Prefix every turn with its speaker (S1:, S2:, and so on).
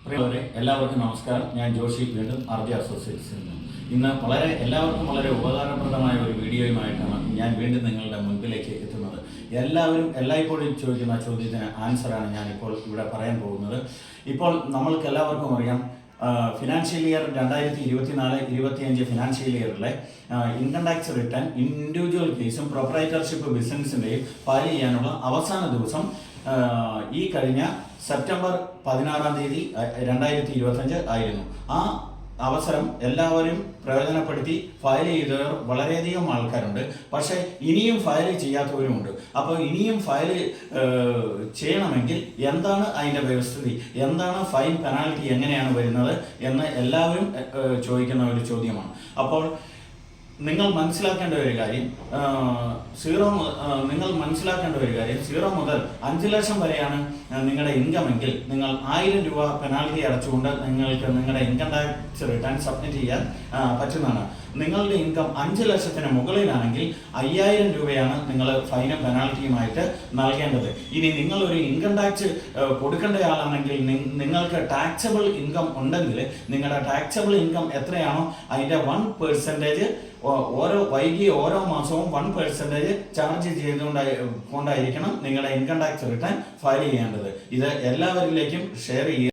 S1: പ്രിയമുള്ളവരെ എല്ലാവർക്കും നമസ്കാരം. ഞാൻ ജോഷി വീണ്ടും ആർജി അസോസിയേറ്റ്സിൽ നിന്നും ഇന്ന് എല്ലാവർക്കും വളരെ ഉപകാരപ്രദമായ ഒരു വീഡിയോയുമായിട്ടാണ് ഞാൻ വീണ്ടും നിങ്ങളുടെ മുൻപിലേക്ക് എത്തുന്നത്. എല്ലാവരും എല്ലായ്പ്പോഴും ചോദിക്കുന്ന ചോദ്യത്തിന് ആൻസറാണ് ഞാനിപ്പോൾ ഇവിടെ പറയാൻ പോകുന്നത്. ഇപ്പോൾ നമ്മൾക്ക് എല്ലാവർക്കും അറിയാം, ഫിനാൻഷ്യൽ ഇയർ 2024-25 ഫിനാൻഷ്യൽ ഇയറിലെ ഇൻകം ടാക്സ് റിട്ടേൺ ഇൻഡിവിജ്വൽ കേസും പ്രൊപ്പറേറ്റർഷിപ്പ് ബിസിനസ്സിൻ്റെയും ഫയൽ ചെയ്യാനുള്ള അവസാന ദിവസം ഈ കഴിഞ്ഞ സെപ്റ്റംബർ 16 2025 ആയിരുന്നു. ആ അവസരം എല്ലാവരും പ്രയോജനപ്പെടുത്തി ഫയൽ ചെയ്തവർ വളരെയധികം ആൾക്കാരുണ്ട്. പക്ഷേ ഇനിയും ഫയൽ ചെയ്യാത്തവരുമുണ്ട്. അപ്പോൾ ഇനിയും ഫയൽ ചെയ്യണമെങ്കിൽ എന്താണ് അതിൻ്റെ വ്യവസ്ഥിതി, എന്താണ് ഫൈൻ പെനാൽറ്റി എങ്ങനെയാണ് വരുന്നത് എന്ന് എല്ലാവരും ചോദിക്കുന്ന ഒരു ചോദ്യമാണ്. അപ്പോൾ നിങ്ങൾ മനസ്സിലാക്കേണ്ട ഒരു കാര്യം, 0 മുതൽ 5 ലക്ഷം വരെയാണ് നിങ്ങളുടെ ഇൻകം എങ്കിൽ നിങ്ങൾ 1000 രൂപ പെനാൽറ്റി അടച്ചുകൊണ്ട് നിങ്ങൾക്ക് നിങ്ങളുടെ ഇൻകം ടാക്സ് റിട്ടേൺ സബ്മിറ്റ് ചെയ്യാൻ പറ്റുന്നതാണ്. നിങ്ങളുടെ ഇൻകം 5 ലക്ഷത്തിന് മുകളിലാണെങ്കിൽ 5000 രൂപയാണ് നിങ്ങൾ ഫൈനും പെനാൽറ്റിയുമായിട്ട് നൽകേണ്ടത്. ഇനി നിങ്ങളൊരു ഇൻകം ടാക്സ് കൊടുക്കേണ്ടയാളാണെങ്കിൽ നിങ്ങൾക്ക് ടാക്സബിൾ ഇൻകം ഉണ്ടെങ്കിൽ നിങ്ങളുടെ ടാക്സബിൾ ഇൻകം എത്രയാണോ അതിൻ്റെ 1% ഓരോ മാസവും 1% ചാർജ് ചെയ്തുകൊണ്ടായിരിക്കണം നിങ്ങളുടെ ഇൻകം ടാക്സ് റിട്ടേൺ ഫയൽ ചെയ്യേണ്ടത്. ഇത് എല്ലാവരിലേക്കും ഷെയർ ചെയ്യുക.